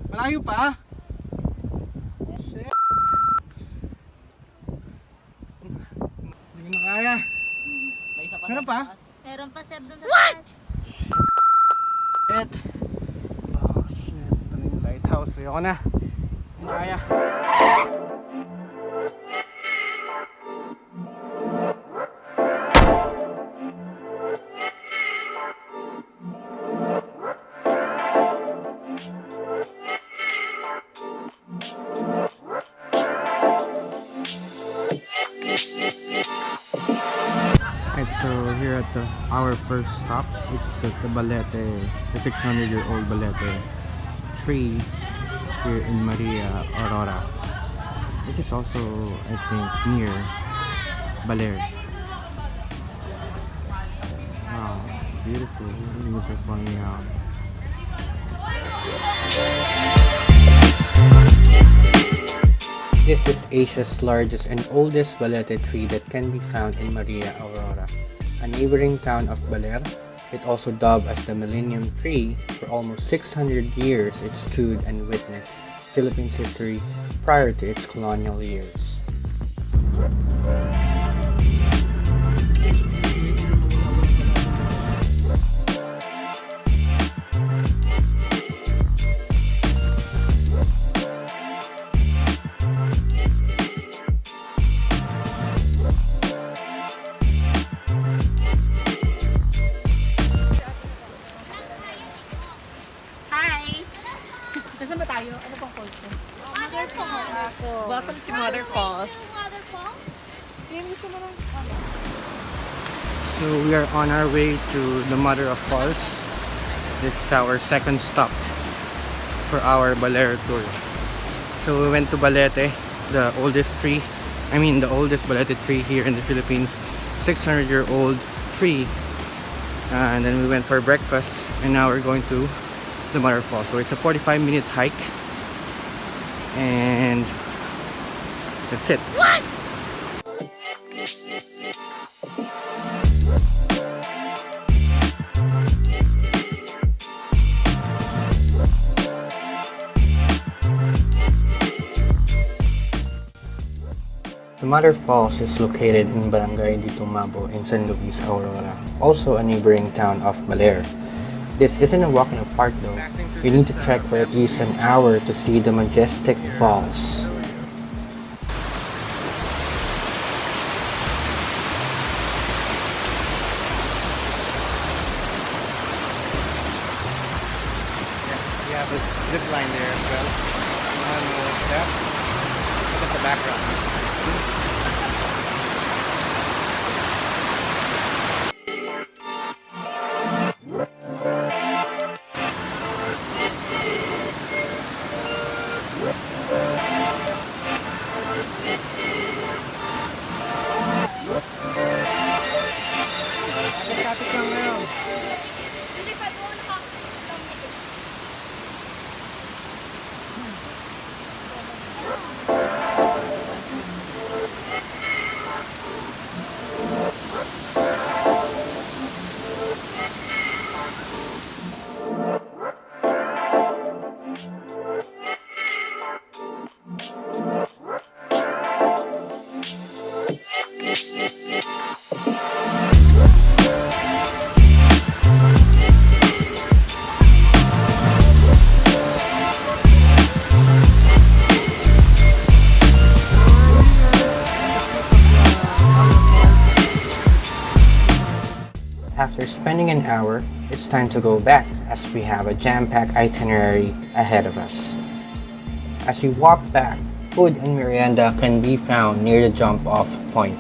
Malayo pa? Shit. Hindi ko na kaya. May isa pa Meron sa pa? taas. Meron pa sir dun sa taas. Shit. Oh shit. Ito na yung lighthouse. Ayoko na. Hindi na kaya. Alright, so we're here at our first stop, which is at the Balete, the 600-year-old Balete tree here in Maria Aurora, which is also, I think, near Baler. Wow, beautiful. The leaves are falling out. This is Asia's largest and oldest balete tree that can be found in Maria Aurora, a neighboring town of Baler. It also dubbed as the Millennium Tree. For almost 600 years, it stood and witnessed Philippines history prior to its colonial years. Nasaan ba tayo? Ano pang falls ko? Mother Falls. Welcome to Mother Falls. Mother Falls? Yan, gusto mo nang... So we are on our way to the Mother of Falls. This is our second stop for our Baler tour. So we went to Balete, the oldest balete tree here in the Philippines, 600-year-old tree. And then we went for breakfast, and now we're going to the Mother Falls. So it's a 45-minute hike, and that's it. What? The Mother Falls is located in Barangay Ditumabo in San Luis, Aurora, also a neighboring town of Baler. This isn't a walk in the park though. You need to trek for at least an hour to see the majestic falls. We have a zip line there as well. Look at the background. Kapit lang ngayon. After spending an hour, it's time to go back as we have a jam-packed itinerary ahead of us. As we walk back, food and merienda can be found near the jump-off point.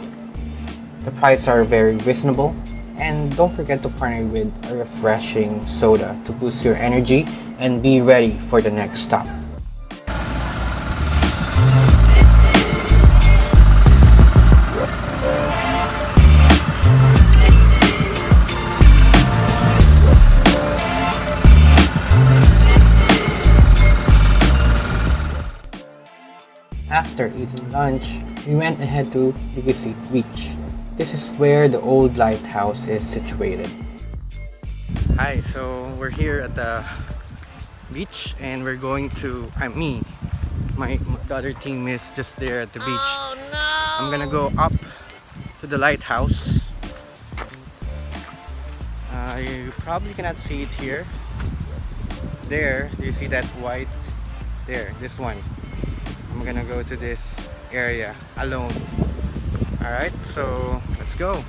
The prices are very reasonable, and don't forget to partner with a refreshing soda to boost your energy and be ready for the next stop. After eating lunch, we went ahead to Legacy Beach. This is where the old lighthouse is situated. Hi, so we're here at the beach, and we're going to, the other team is just there at the beach. Oh no! I'm gonna go up to the lighthouse. You probably cannot see it here. There, do you see that white? There, this one. I'm gonna go to this area alone. Alright, so let's go.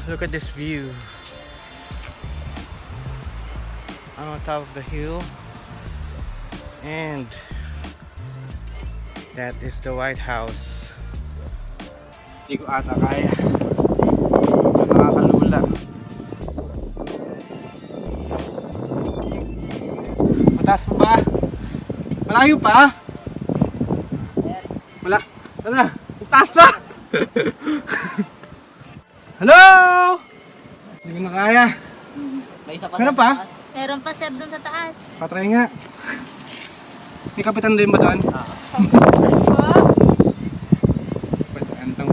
Look at this view. I'm on top of the hill, and that is the White House. Hindi ko ata kaya. Nakakalula. Mataas pa ba? Malayo pa? Wala. Wala. Mataas pa! Hello! Hindi ko na kaya. May isa pa Meron sa pa? taas. Meron pa sir dun sa taas. Patry nga. May kapitan din ba doon? Kapitan lang.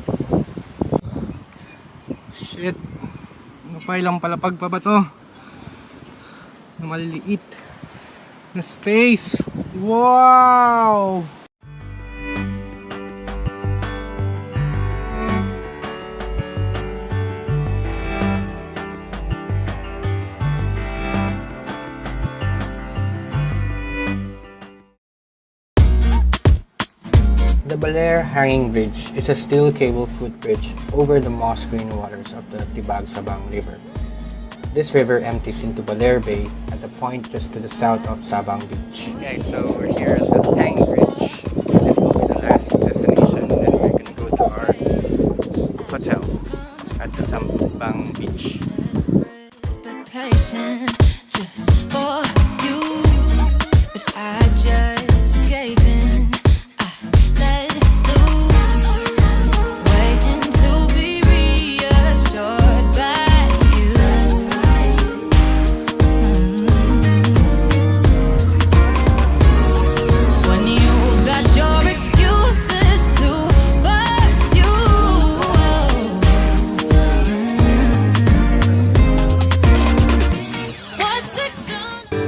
Shit. Napay lang palapag pa ba to? Na maliliit na space. Wow! The Baler Hanging Bridge is a steel cable footbridge over the moss green waters of the Sabang River. This river empties into Baler Bay at a point just to the south of Sabang Beach. Okay, so we're here at the Hanging Bridge. This will be the last destination, and then we're gonna go to our hotel at the Sabang Beach. Patient just for you, but I just gave in. I let loose, waiting to be reassured by you. When you got your excuses to pursue. What's it gonna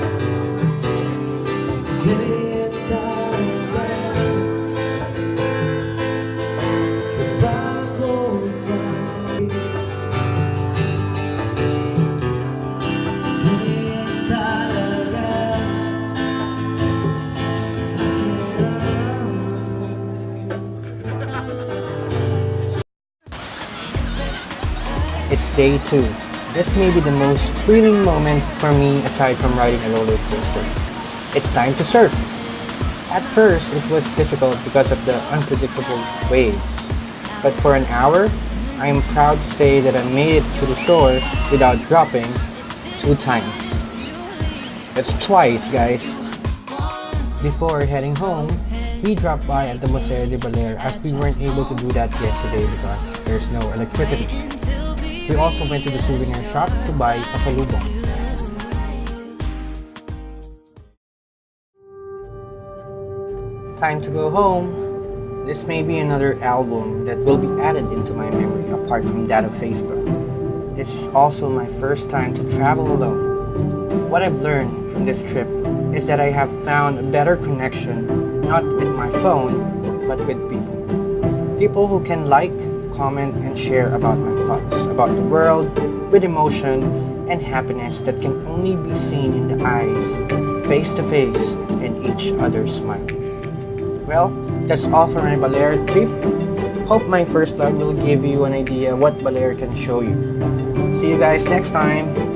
It's day 2. This may be the most thrilling moment for me aside from riding a roller coaster. It's time to surf. At first, it was difficult because of the unpredictable waves. But for an hour, I am proud to say that I made it to the shore without dropping 2 times. That's twice, guys. Before heading home, we dropped by at the Museo de Baler as we weren't able to do that yesterday because there's no electricity. We also went to the souvenir shop to buy pasalubongs. Time to go home. This may be another album that will be added into my memory apart from that of Facebook. This is also my first time to travel alone. What I've learned from this trip is that I have found a better connection, not with my phone, but with people. People who can like, comment, and share about my thoughts about the world with emotion and happiness that can only be seen in the eyes, face to face, and each other's smile. Well, that's all for my Baler trip. Hope my first vlog will give you an idea what Baler can show you. See you guys next time!